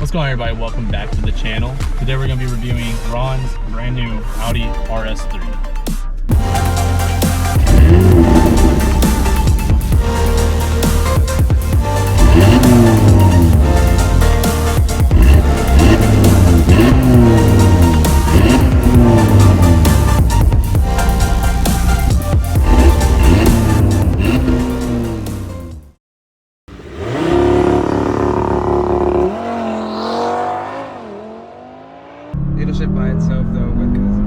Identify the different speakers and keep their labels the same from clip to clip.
Speaker 1: What's going on, everybody? Welcome back to the channel. Today we're going to be reviewing Ron's brand new Audi RS3.
Speaker 2: It'll ship by itself though, because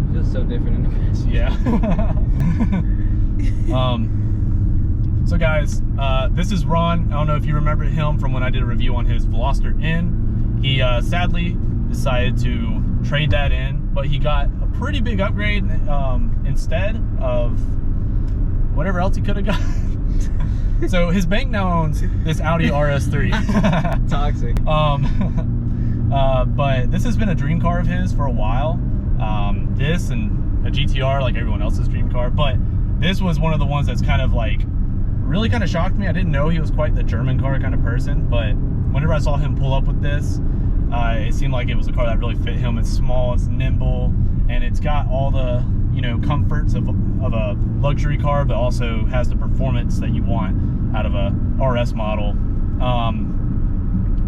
Speaker 2: it feels so different in the past.
Speaker 1: Yeah. So guys, this is Ron. I don't know if you remember him from when I did a review on his Veloster N. He sadly decided to trade that in, but he got a pretty big upgrade instead of whatever else he could have got. So his bank now owns this Audi RS3.
Speaker 2: Toxic.
Speaker 1: But this has been a dream car of his for a while. This and a GTR, like everyone else's dream car. But this was one of the ones that's kind of like, really kind of shocked me. I didn't know he was quite the German car kind of person, but whenever I saw him pull up with this, it seemed like it was a car that really fit him. It's small, it's nimble, and it's got all the, you know, comforts of a luxury car, but also has the performance that you want out of a RS model.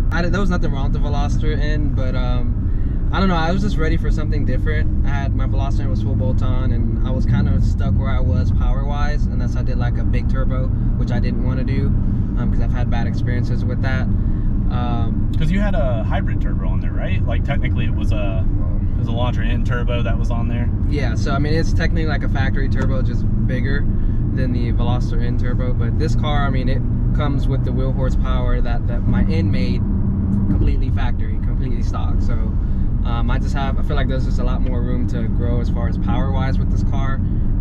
Speaker 2: There was nothing wrong with the Veloster N, but I don't know, I was just ready for something different. My Veloster N was full bolt-on, and I was kind of stuck where I was power-wise, unless I did like a big turbo, which I didn't want to do, because I've had bad experiences with that.
Speaker 1: Because you had a hybrid turbo on there, right? Like technically it was a Elantra N turbo that was on there.
Speaker 2: Yeah, so I mean it's technically like a factory turbo, just bigger than the Veloster N turbo. But this car, I mean, it comes with the wheel horsepower that my N made, completely factory, completely stock. So I feel like there's just a lot more room to grow as far as power wise with this car,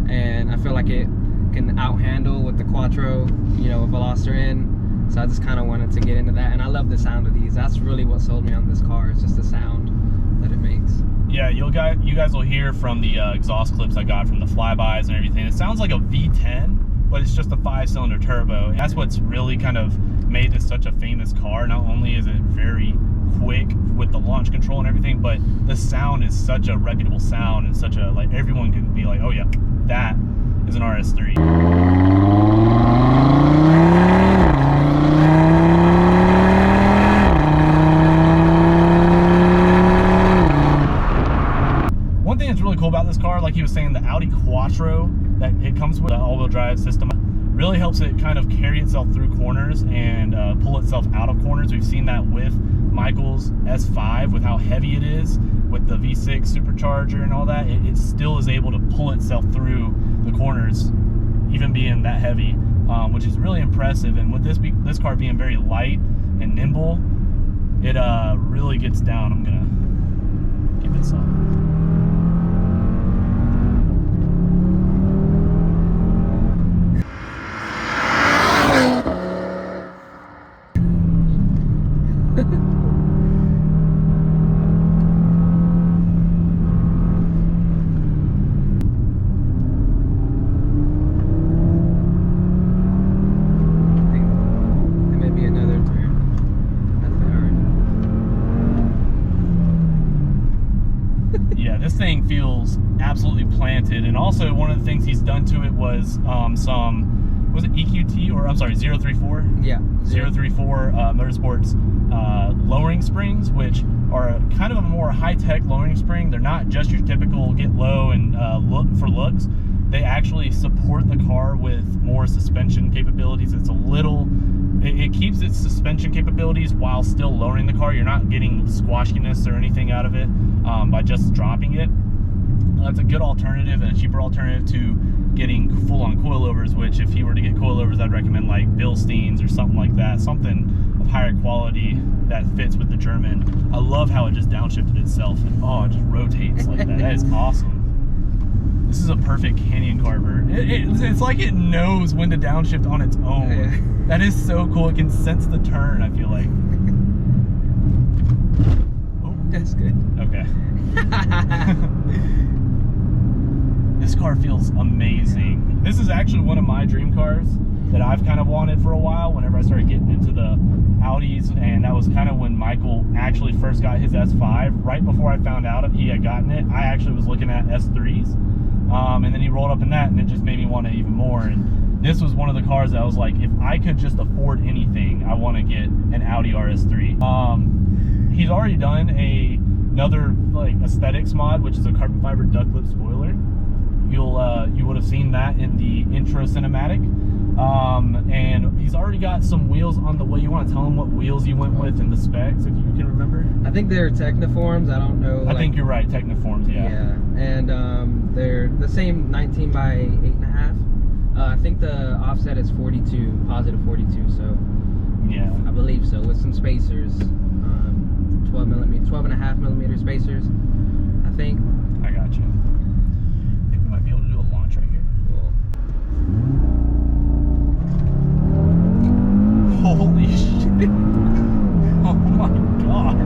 Speaker 2: and I feel like it can out handle with the Quattro, you know, Veloster N. So I just kind of wanted to get into that, and I love the sound of these. That's really what sold me on this car. It's just the sound that it makes.
Speaker 1: Yeah, you guys will hear from the exhaust clips I got from the flybys and everything. It sounds like a V10, but it's just a 5-cylinder turbo. And that's what's really kind of made this such a famous car. Not only is it very quick with the launch control and everything, but the sound is such a reputable sound and such a, like, everyone can be like, oh yeah, that is an RS3. One thing that's really cool about this car, like he was saying, the Audi Quattro that it comes with, the all-wheel drive system, really helps it kind of carry itself through corners and pull itself out of corners. We've seen that with Michael's S5, with how heavy it is, with the V6 supercharger and all that. It still is able to pull itself through the corners, even being that heavy, which is really impressive. And with this car being very light and nimble, it really gets down. I'm gonna give it some. Yeah, this thing feels absolutely planted. And also one of the things he's done to it was was it EQT, or I'm sorry, 034?
Speaker 2: Yeah.
Speaker 1: 034 Motorsports lowering springs, which are kind of a more high-tech lowering spring. They're not just your typical get low and look for looks. They actually support the car with more suspension capabilities. It's a little, it keeps its suspension capabilities while still lowering the car. You're not getting squashiness or anything out of it by just dropping it. That's a good alternative and a cheaper alternative to getting full-on coilovers, which if he were to get coilovers, I'd recommend like Bilstein's or something like that, something of higher quality that fits with the German. I love how it just downshifted itself, and oh, it just rotates like that. That is awesome. This is a perfect canyon carver. It's like it knows when to downshift on its own.
Speaker 2: Yeah.
Speaker 1: That is so cool. It can sense the turn, I feel like. Oh,
Speaker 2: That's good.
Speaker 1: Okay. This car feels amazing. This is actually one of my dream cars. that I've kind of wanted for a while whenever I started getting into the Audis, and that was kind of when Michael actually first got his S5. Right before I found out he had gotten it, I actually was looking at S3s, and then he rolled up in that, and it just made me want it even more. And this was one of the cars that I was like, if I could just afford anything, I want to get an Audi RS3. He's already done another like aesthetics mod, which is a carbon fiber duck lip spoiler. You would have seen that in the intro cinematic. And he's already got some wheels on the way. You want to tell him what wheels you went with and the specs, if you can remember?
Speaker 2: I think they're Techniforms. I don't know.
Speaker 1: I think you're right, Techniforms, yeah.
Speaker 2: Yeah, and they're the same 19 by 8.5. I think the offset is 42, positive 42. So
Speaker 1: yeah,
Speaker 2: I believe so, with some spacers, 12.5 millimeter spacers, I think.
Speaker 1: I got you. I think we might be able to do a launch right here. Cool. Holy shit! Oh my god!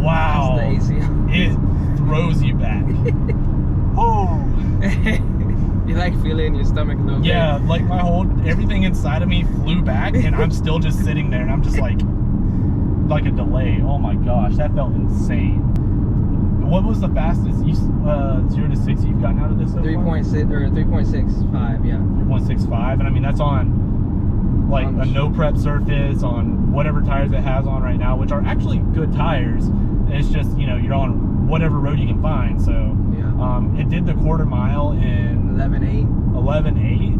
Speaker 1: Wow! It throws you back. Oh!
Speaker 2: You like feel it in your stomach a little bit?
Speaker 1: Yeah, like everything inside of me flew back, and I'm still just sitting there, and I'm just like a delay. Oh my gosh, that felt insane. What was the fastest 0 to 60 you've gotten out of this so
Speaker 2: 3.6 or 3.65, yeah.
Speaker 1: 3.65, and I mean that's on like a no prep surface, on whatever tires it has on right now, which are actually good tires. It's just, you know, you're on whatever road you can find. So yeah. It did the quarter mile in
Speaker 2: 11.8.
Speaker 1: 11.8.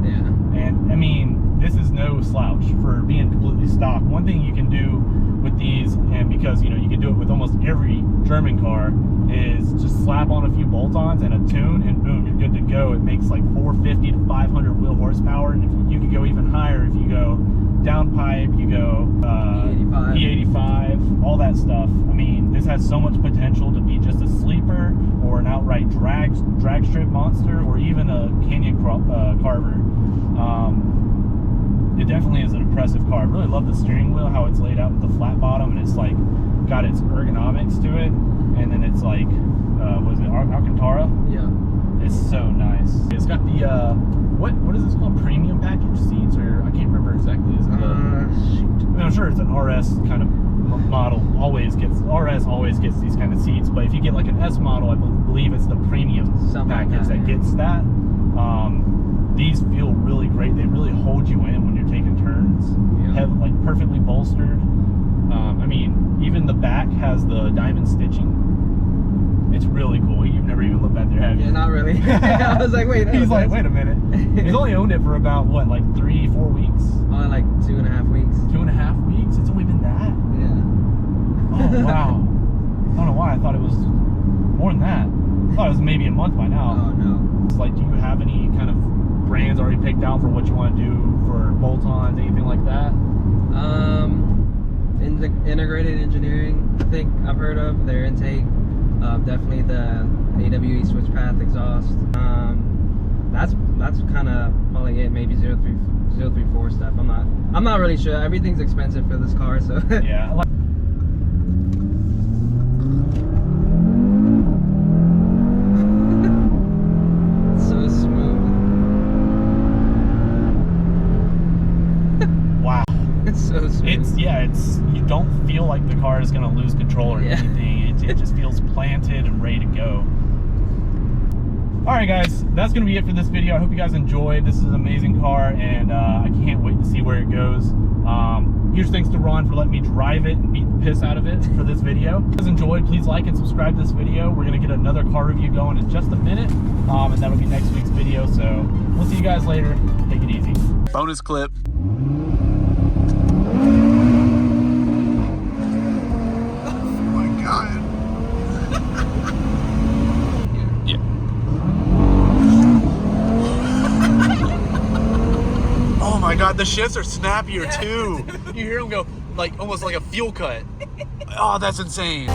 Speaker 2: Yeah.
Speaker 1: And I mean, this is no slouch for being completely stock. One thing you can do with these, and because you know you can do it with almost every German car, is just slap on a few bolt-ons and a tune, and boom, you're good to go. It makes like 450 to 500 wheel horsepower, and if you can go even higher if you go downpipe, you go E85, all that stuff. I mean, this has so much potential to be just a sleeper or an outright drag strip monster, or even a canyon carver. It definitely is an impressive car. I really love the steering wheel, how it's laid out with the flat bottom, and it's like got its ergonomics to it, and then it's like was it Alcantara?
Speaker 2: Yeah.
Speaker 1: It's so nice. It's got the what is this called? Premium package seats, or I can't remember exactly. Is it shoot. I mean, I'm sure it's an RS kind of model. RS always gets these kind of seats, but if you get like an S model, I believe it's the premium package that gets that. These feel really great. They really hold you in when you're taking turns. Yeah. Have like perfectly bolstered. I mean, even the back has the diamond stitching. It's really cool. You've never even looked back there, have you?
Speaker 2: Yeah, not really. I was like, wait.
Speaker 1: He's like, wait a minute. He's only owned it for about what, like 3-4 weeks?
Speaker 2: Only like 2.5 weeks.
Speaker 1: 2.5 weeks? It's only been that?
Speaker 2: Yeah.
Speaker 1: Oh wow. I don't know why I thought it was more than that. I thought it was maybe a month by now.
Speaker 2: Oh no.
Speaker 1: It's like, do you have any kind of brands already picked out for what you want to do for bolt-ons, anything like that?
Speaker 2: In the integrated engineering, I think I've heard of their intake. Definitely the AWE switch path exhaust. That's kind of probably it. Maybe 034 stuff. I'm not really sure. Everything's expensive for this car, so
Speaker 1: yeah.
Speaker 2: So smooth.
Speaker 1: Wow.
Speaker 2: It's so smooth.
Speaker 1: It's you don't feel like the car is gonna lose control or anything. It just feels planted and ready to go. Alright guys, that's going to be it for this video. I hope you guys enjoyed. This is an amazing car, and I can't wait to see where it goes. Huge thanks to Ron for letting me drive it and beat the piss out of it for this video. If you guys enjoyed, please like and subscribe to this video. We're going to get another car review going in just a minute, and that'll be next week's video. So we'll see you guys later. Take it easy. Bonus clip. Oh my god, the shifts are snappier too. You hear them go like almost like a fuel cut. Oh, that's insane.